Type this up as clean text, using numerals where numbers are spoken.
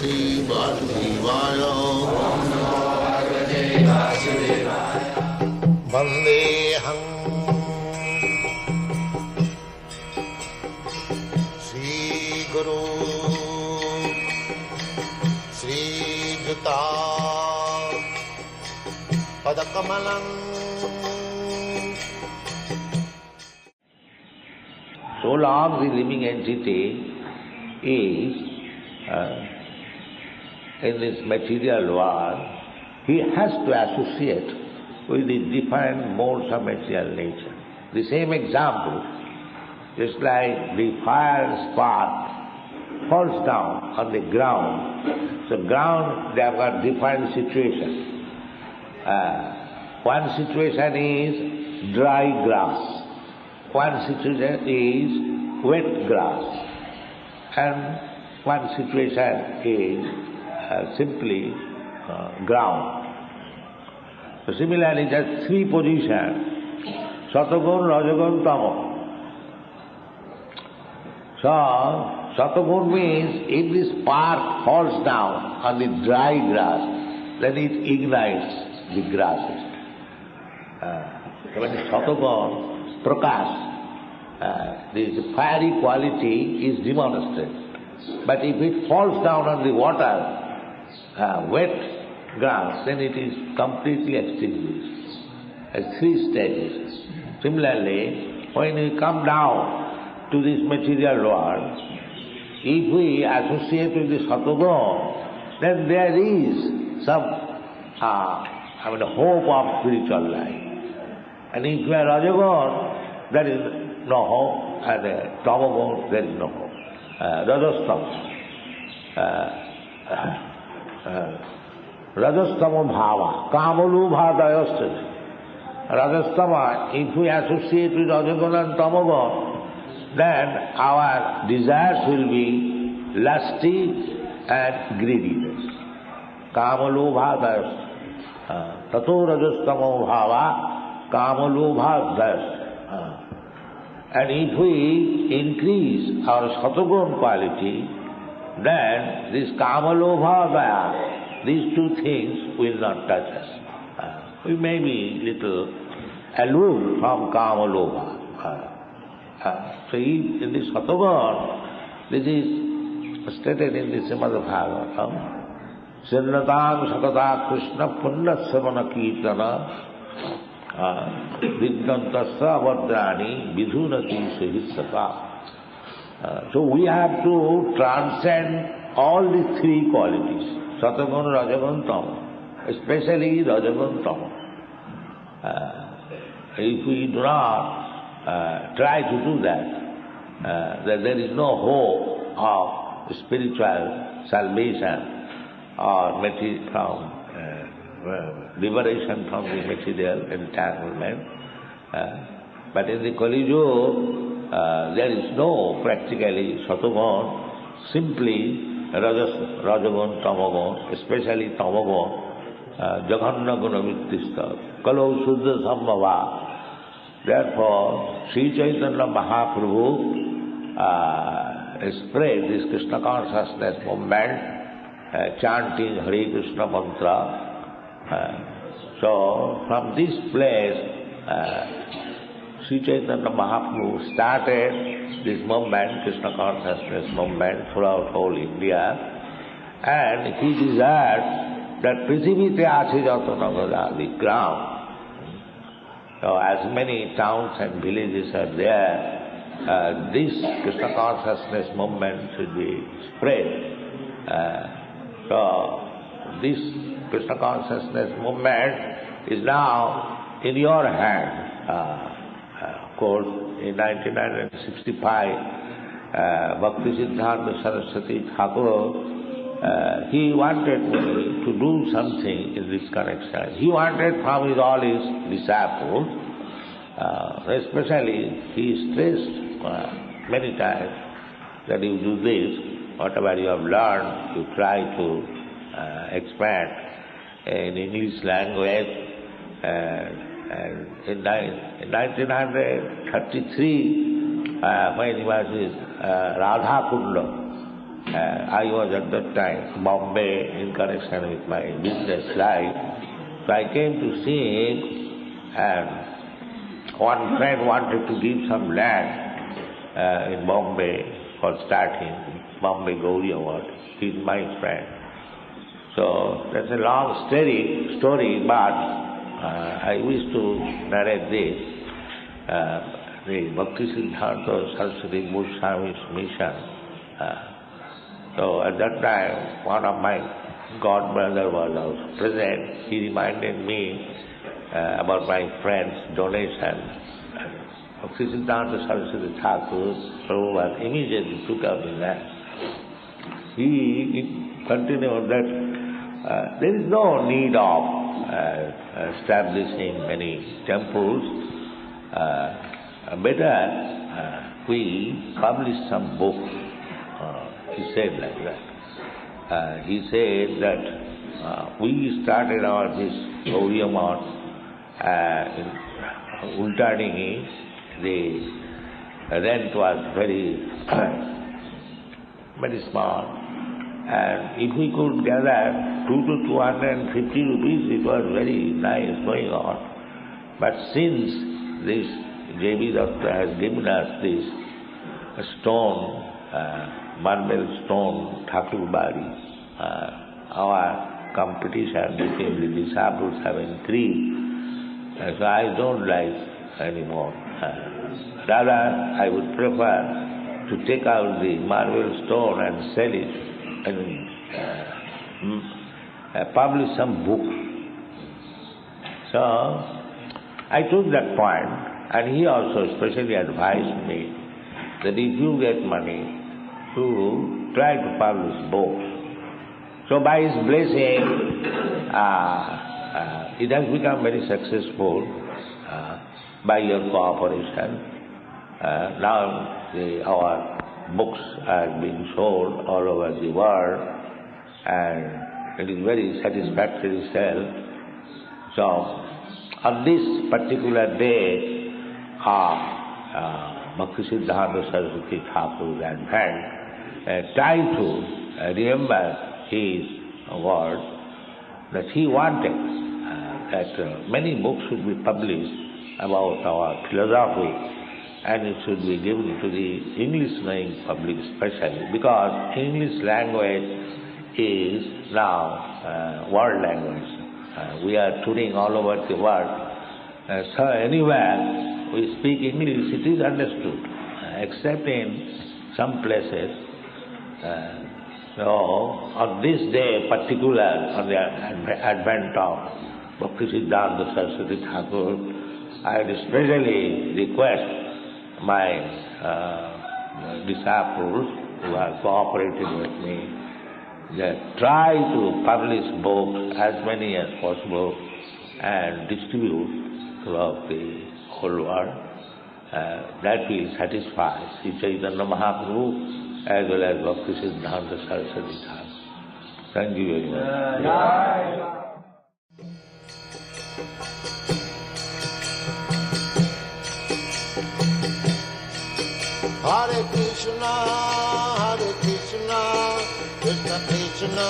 Shri Vasudevaya. Vandeham Shri Guru Shri Juta Padakamalam. So long the living entity is in this material world, he has to associate with the different modes of material nature. The same example, just like the fire spark falls down on the ground. So ground, they have got different situations. One situation is dry grass. One situation is wet grass. And one situation is simply ground. So similarly, there are three positions: Satagun, Rajagun, Tamo. So Satagun means if this spark falls down on the dry grass, then it ignites the grasses. When the Satagun, Prakash, this fiery quality is demonstrated. But if it falls down on the water, wet grass, then it is completely extinguished. As three stages. Similarly, when we come down to this material world, if we associate with the Satagun, then there is some hope of spiritual life. And if we are Rajagun, there is no hope, and Tamagun, there is no hope. Rajastama. Rajastama bhava, kamalu bhadayasya. Rajastama, if we associate with Rajagun and Tamagun, then our desires will be lusty and greediness. Kamalu bhadayasya. Tato rajastama bhava, kamalu bhadayasya. And if we increase our Satagun quality, then this Kamalobha Daya, these two things will not touch us. We may be little aloof from Kamalobha. So in this Satagun, this is stated in the Srimad Bhagavatam, Sirnatam Sakata Krishna Punna Savana Kirtana Vidyantasya Vadrani Vidhunati Sahisaka. So we have to transcend all the three qualities, Satagun, Rajagun, Tamo, especially Rajagun, Tamo. If we do not try to do that, then there is no hope of spiritual salvation or from liberation from the material entanglement. But in the Kali Yuga, there is no practically Satagun, simply Rajagun, Tamagun, especially Tamagun, Jaganna Gunavittista, Kalau Suddha Sambhava. Therefore, Sri Chaitanya Mahaprabhu spread this Krishna consciousness movement, chanting Hare Krishna mantra. So, from this place, Sri Chaitanya Mahaprabhu started this movement, Krishna consciousness movement, throughout whole India, and he desired that Prithivite Ache Jatanagoda, the ground. So, as many towns and villages are there, this Krishna consciousness movement should be spread. So, this Krishna consciousness movement is now in your hand. Of course, in 1965, Bhakti Siddhanta Saraswati Thakur, he wanted me to do something in this connection. He wanted from all his disciples, especially he stressed many times that you do this, whatever you have learned, you try to expand in English language. And in 1933, when he was in Radha Kunda, I was at that time Bombay in connection with my business life. So I came to see him, and one friend wanted to give some land in Bombay for starting Bombay Gauri Award. He's my friend. So that's a long story, but I wish to narrate this. The Bhakti Siddhanta Saraswati Goswami's mission. So at that time, one of my godbrother was also present. He reminded me about my friend's donation. Bhakti Siddhanta Saraswati Thakur, Prabhupada immediately took up in that. He continued that there is no need of establishing many temples. Better we publish some books. He said like that. He said that we started this Gauriya Math in Ultadingi. The rent was very small, and if we could gather 2 to 250 rupees, it was very nice going on. But since this J.B. Datta has given us this stone, marble stone, Thakur Bari, our competition between the disciples have increased. So I don't like anymore. Rather, I would prefer to take out the marble stone and sell it and publish some books. So I took that point. And he also especially advised me that if you get money, to try to publish books. So by his blessing, it has become very successful by your cooperation. Now our books are being sold all over the world, and it is very satisfactory sale. So on this particular day, Bhakti Siddhanta Saraswati Thakur's advent, try to remember his word that he wanted that many books should be published about our philosophy, and it should be given to the English-knowing public especially, because English language is now world language. We are touring all over the world. So anywhere we speak English, it is understood, except in some places. So on this day particular, on the advent of Bhakti Siddhanta Saraswati Thakur, I would especially request my disciples who are cooperating with me that try to publish books as many as possible and distribute throughout the whole world. That will satisfy Sri Chaitanya Mahaprabhu as well as Bhakti Siddhanta Saraswati Thakur. Thank you very much. Hare Krishna, Krishna Krishna,